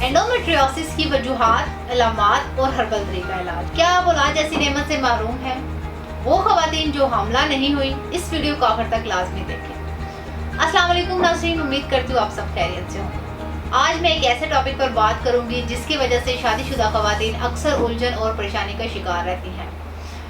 Endometriosis की वजूहात, अलामात और herbal तरीका इलाज। क्या आप औलाद जैसी नेमत से महरूम हैं? वो खवातीन जो हमला नहीं हुई, इस वीडियो को आखिर तक लाजमी देखें। अस्सलाम वालेकुम नाज़रीन, उम्मीद करती हूँ आप सब खैरियत से होंगे। आज मैं एक ऐसे टॉपिक पर बात करूंगी जिसकी वजह से शादीशुदा खवातीन अक्सर उलझन और परेशानी का शिकार रहती हैं।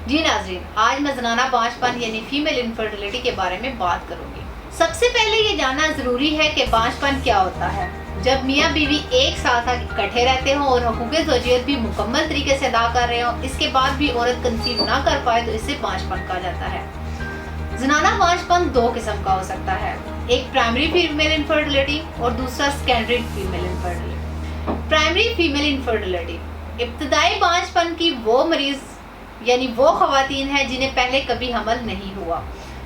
जी नाज़रीन, आज मैं ज़नाना बांझपन यानी फीमेल इनफर्टिलिटी के बारे में बात करूंगी। सबसे पहले ये जानना ज़रूरी है कि बांझपन क्या होता है। जब मियाँ बीवी एक साल तक इकट्ठे रहते हों और हुकूक़े ज़ौजियत भी मुकम्मल तरीके से अदा कर रहे हों, इसके बाद भी औरत कंसीव ना कर पाए तो इसे बांझपन कहा जाता है। ज़नाना बांझपन दो किस्म का हो सकता है, एक प्राइमरी फीमेल इनफर्टिलिटी और दूसरा secondary female infertility. Primary female infertility इब्तदाई बांझपन की वो मरीज यानी वो खवातीन है जिन्हें पहले कभी हमल नहीं हुआ।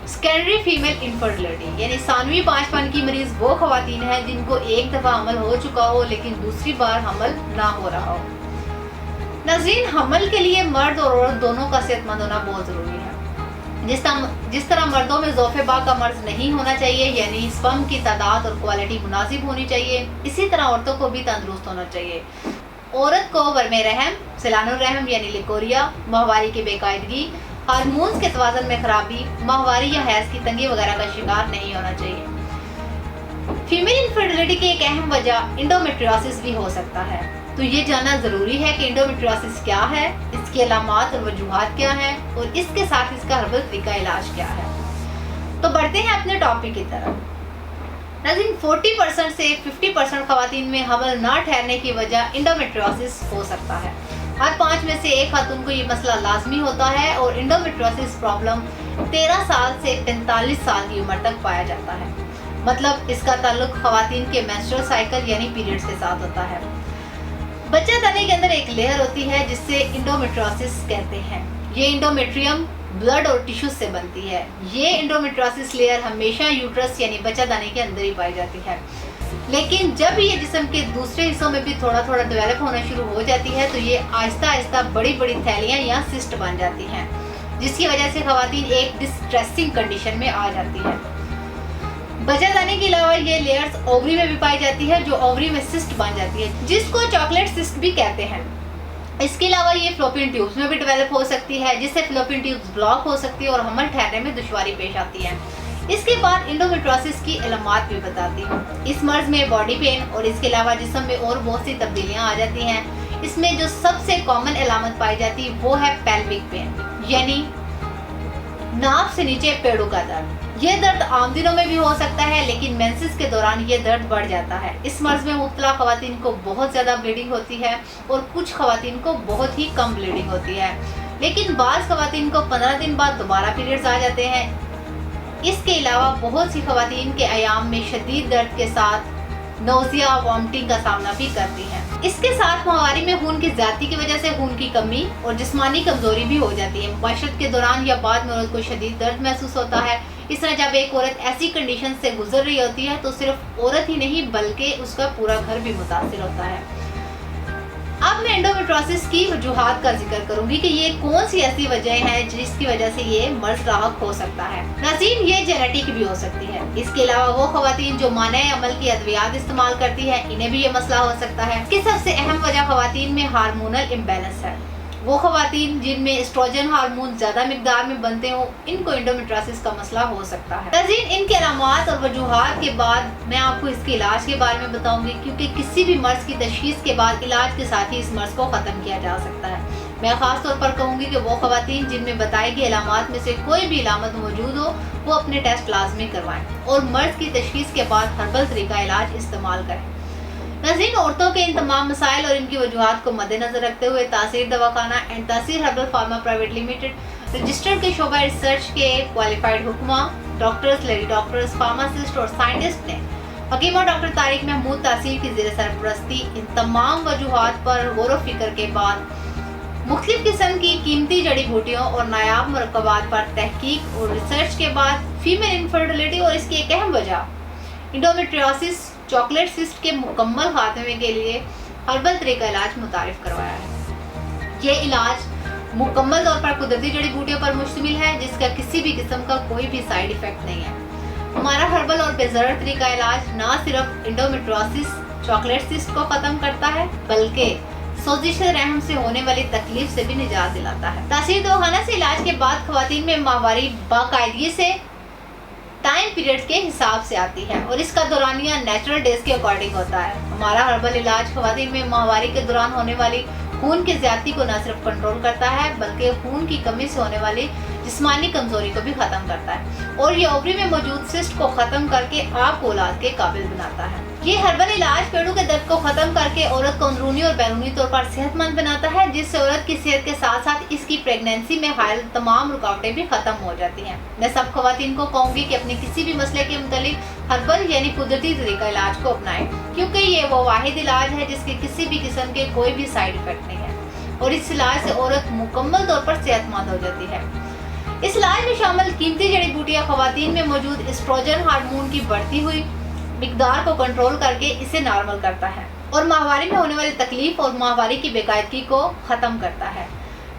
सेकेंडरी फीमेल इनफर्टिलिटी यानी सानवी बांझपन की मरीज वो खवातीन है जिनको एक दफ़ा हमल हो चुका हो लेकिन दूसरी बार हमल ना हो रहा हो। नाज़रीन, हमल के लिए मर्द और औरत दोनों का सेहतमंद होना बहुत ज़रूरी है। जिस तरह मर्दों में ज़ौफ़े-बा का मर्ज नहीं होना चाहिए यानी स्पर्म की तादाद और क्वालिटी मुनासिब होनी चाहिए, इसी तरह औरतों को भी तंदुरुस्त होना चाहिए। औरत को वर्मे रहम, सिलानुर रहम यानी लिकोरिया, माहवारी की बेकायदगी, हार्मोन्स के तवाज़ुन में खराबी, माहवारी या हैज़ की तंगी वगैरह का शिकार नहीं होना चाहिए। फीमेल इनफर्टिलिटी की एक अहम वजह इंडोमेट्रियोसिस भी हो सकता है, तो ये जानना ज़रूरी है कि इंडोमेट्रियोसिस क्या है, इसकी अलामात और वजूहात क्या हैं और इसके साथ इसका हर्बल तरीका इलाज क्या है। तो बढ़ते हैं अपने टॉपिक की तरफ। नाज़रीन, 40% से 50% खवातीन में हमल ना ठहरने की वजह इंडोमेट्रियोसिस हो सकता है। हर 5 में से एक खातून को ये मसला लाजमी होता है और इंडोमेट्रियोसिस प्रॉब्लम 13 साल से 45 साल की उम्र तक पाया जाता है। मतलब इसका ताल्लुक खवातीन के मेंस्ट्रुअल साइकिल यानी पीरियड्स के साथ होता है। बच्चा दाने के अंदर एक लेयर होती है जिससे इंडोमेट्रियोसिस कहते हैं। ये इंडोमेट्रियम ब्लड और टिश्यूज से बनती है। ये इंडोमेट्रियोसिस लेयर हमेशा यूट्रस यानी बच्चा दाने के अंदर ही पाई जाती है, लेकिन जब ये जिस्म के दूसरे हिस्सों में भी थोड़ा थोड़ा डेवलप होना शुरू हो जाती है तो ये आहिस्ता आहिस्ता बड़ी बड़ी थैलियाँ या सिस्ट बन जाती हैं, जिसकी वजह से खवातीन एक डिस्ट्रेसिंग कंडीशन में आ जाती है। बच्चा दाने के अलावा ये लेयर्स ओवरी में भी पाई जाती है, जो ओवरी में सिस्ट बन जाती है, जिसको चॉकलेट सिस्ट भी कहते हैं। इसके अलावा ये फ्लोपियन ट्यूब्स में भी डेवलप हो सकती है, जिससे फ्लोपियन ट्यूब्स ब्लॉक हो सकती है और हमल ठहरने में दुश्वारी पेश आती है। इसके बाद इंडोमेट्रियोसिस की अलामात भी बताती हूँ। इस मर्ज में बॉडी पेन और इसके अलावा जिस्म में और बहुत सी तब्दीलियाँ आ जाती हैं। इसमें जो सबसे कॉमन अलामत पाई जाती है वो है पेल्विक पेन यानी नाभ से नीचे पेड़ों का दर्द। ये दर्द आम दिनों में भी हो सकता है, लेकिन मेंसेस के दौरान ये दर्द बढ़ जाता है। इस मर्ज में मुब्तला खवातीन को बहुत ज़्यादा ब्लीडिंग होती है और कुछ खवातीन को बहुत ही कम ब्लीडिंग होती है, लेकिन बाज़ खवातीन को 15 दिन बाद दोबारा पीरियड्स आ जाते हैं। इसके अलावा बहुत सी खवातीन के अयाम में शदीद दर्द के साथ नोज़िया, वॉमिटिंग का सामना भी करती हैं। इसके साथ माहवारी में खून की ज़्यादती की वजह से खून की कमी और जिस्मानी कमजोरी भी हो जाती है। मुबाशरत के दौरान या बाद में औरत को शदीद दर्द महसूस होता है। इस तरह जब एक औरत ऐसी कंडीशन से गुजर रही होती है तो सिर्फ औरत ही नहीं बल्कि उसका पूरा घर भी मुतासिर होता है। अब मैं एंडोमेट्रियोसिस की वजूहात का जिक्र करूंगी कि ये कौन सी ऐसी वजह है जिसकी वजह से ये मर्ज लाहक हो सकता है। नाज़रीन, ये जेनेटिक भी हो सकती है। इसके अलावा वो खवातीन जो माने अमल की अद्वियात इस्तेमाल करती है, इन्हें भी ये मसला हो सकता है। इसकी सबसे अहम वजह खवातीन में हार्मोनल इम्बैलेंस है। वो खवातीन जिनमें एस्ट्रोजन हार्मोन ज़्यादा मिकदार में बनते हो, इनको एंडोमेट्रियोसिस का मसला हो सकता है। नाज़रीन, इनके अलामात और वजूहात के बाद मैं आपको इसके इलाज के बारे में बताऊंगी, क्योंकि किसी भी मर्ज की तशखीस के बाद इलाज के साथ ही इस मर्ज को ख़त्म किया जा सकता है। मैं ख़ास तौर पर कहूँगी कि वो खवातीन जिनमें बताई गई अलामात में से कोई भी अलामत मौजूद हो वो अपने टेस्ट लाजमी करवाएं और मर्ज की तशखीस के बाद हर्बल तरीका इलाज इस्तेमाल करें। नाज़रीन, औरतों के इन तमाम मसाइल और इनकी वजूहात को मद्देनजर रखते हुए तासीर दवाखाना एंड तासीर herbal pharma private limited registered के शोबा रिसर्च के क्वालिफाइड हुक्मा डॉक्टर्स, लेडी डॉक्टर्स, फार्मासिस्ट और साइंटिस्ट ने हकीमा डॉक्टर तारिक महमूद तासीर की ज़ेर सरपरस्ती इन तमाम वजूहात पर गौर फिक्र के बाद मुख्तलिफ किस्म की कीमती जड़ी बूटियों और नायाब मरकबात पर तहकीक और रिसर्च के बाद फीमेल इनफर्टिलिटी और इसकी एक अहम वजह इंडोमेट्रियोसिस चॉकलेट सिस्ट के मुकम्मल खात्मे के लिए हर्बल तरीका इलाज मुतारिफ करवाया है। ये इलाज मुकम्मल तौर पर कुदरती जड़ी बूटियों पर मुश्तमिल है, जिसका किसी भी किस्म का कोई भी साइड इफेक्ट नहीं है। हमारा हर्बल और बेज़र तरीका इलाज ना सिर्फ इंडोमेट्रियोसिस चॉकलेट सिस्ट को खत्म करता है, बल्कि सोजिश रहम से होने वाली तकलीफ से भी निजात दिलाता है। तासीर दवाखाना से इलाज के बाद खवातीन में माहवारी बाकायदगी से टाइम पीरियड के हिसाब से आती है और इसका दौरानिया नेचुरल डेज के अकॉर्डिंग होता है। हमारा हर्बल इलाज खवातीन में माहवारी के दौरान होने वाली खून की ज्यादती को न सिर्फ कंट्रोल करता है, बल्कि खून की कमी से होने वाली जिस्मानी कमजोरी को भी खत्म करता है और ये ओवरी में मौजूद सिस्ट को खत्म करके आपको औलाद के काबिल बनाता है। ये हर्बल इलाज पेड़ों के दर्द को खत्म करके औरत को अंदरूनी और बैरूनी तौर पर सेहतमंद बनाता है, जिससे औरत की सेहत के साथ साथ इसकी प्रेगनेंसी में हायल तमाम रुकावटें भी खत्म हो जाती हैं। मैं सब खवातीन को कहूँगी कि अपने किसी भी मसले के मुतालिक हर्बल यानी कुदरती तरीका इलाज को अपनाएं, क्योंकि ये वो वाहिद इलाज है जिसके किसी भी किस्म के कोई भी साइड इफेक्ट नहीं है और इस इलाज से औरत मुकम्मल तौर पर सेहतमंद हो जाती है। इस इलाज में शामिल कीमती जड़ी बूटियां खवातीन में मौजूद एस्ट्रोजन हार्मोन की बढ़ती हुई मिकदार को कंट्रोल करके इसे नॉर्मल करता है और माहवारी में होने वाली तकलीफ और माहवारी की बेकायदगी को ख़त्म करता है।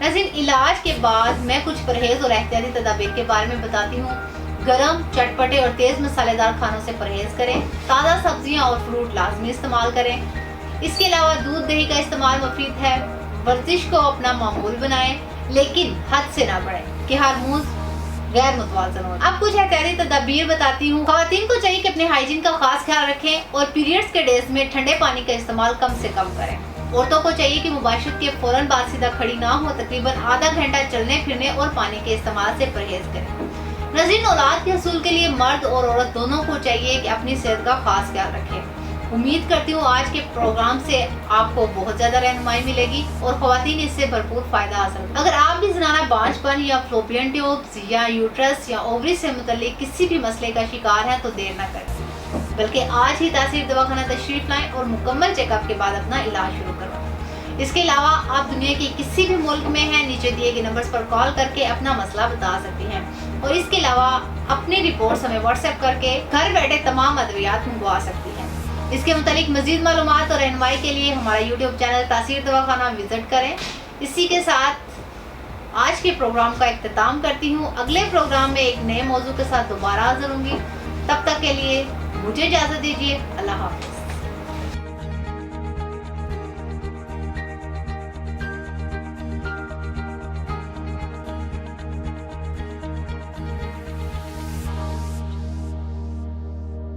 नाज़रीन, इलाज के बाद मैं कुछ परहेज और एहतियाती तदाबीर के बारे में बताती हूँ। गरम, चटपटे और तेज़ मसालेदार खानों से परहेज करें। ताज़ा सब्जियाँ और फ्रूट लाजमी इस्तेमाल करें। इसके अलावा दूध दही का इस्तेमाल मुफीद है। वर्जिश को अपना मामूल बनाएं, लेकिन हद से ना बढ़ें कि हार्मोन्स गैर मुतवाज़न हो। अब कुछ एहतियाती तदाबीर बताती हूँ। खवातीन को चाहिए कि अपने हाइजीन का खास ख्याल रखें और पीरियड्स के डेज में ठंडे पानी का इस्तेमाल कम से कम करें। औरतों को चाहिए कि मुबाशिरत के फौरन बाद सीधा खड़ी ना हो, तकरीबन आधा घंटा चलने फिरने और पानी के इस्तेमाल से परहेज करें। नाज़रीन, औलाद के हसूल के लिए मर्द और औरत दोनों को चाहिए कि अपनी सेहत का खास ख्याल रखें। उम्मीद करती हूँ आज के प्रोग्राम से आपको बहुत ज़्यादा रहनुमाई मिलेगी और खवातीन इससे भरपूर फ़ायदा हासिल। अगर आप भी ज़नाना बांझपन या फ्लोपियन ट्यूब्स या यूट्रस या ओवरी से मुतल्लिक किसी भी मसले का शिकार हैं तो देर न करें, बल्कि आज ही तासीर दवाखाना तशरीफ़ लाएं और मुकम्मल चेकअप के बाद अपना इलाज शुरू करवाएं। इसके अलावा आप दुनिया के किसी भी मुल्क में हैं, नीचे दिए गए नंबर्स पर कॉल करके अपना मसला बता सकती हैं और इसके अलावा अपनी रिपोर्ट्स हमें व्हाट्सएप करके घर बैठे तमाम अद्वियात मंगवा सकती हैं। इसके मुतालिक मज़ीद मालूमात और रहनुमाई के लिए हमारा यूट्यूब चैनल तासीर दवाखाना विजिट करें। इसी के साथ आज के प्रोग्राम का इख्तिताम करती हूँ। अगले प्रोग्राम में एक नए मौजू के साथ दोबारा हाजिर होंगी। तब तक के लिए मुझे इजाज़त दीजिए। अल्लाह हाफ़िज़।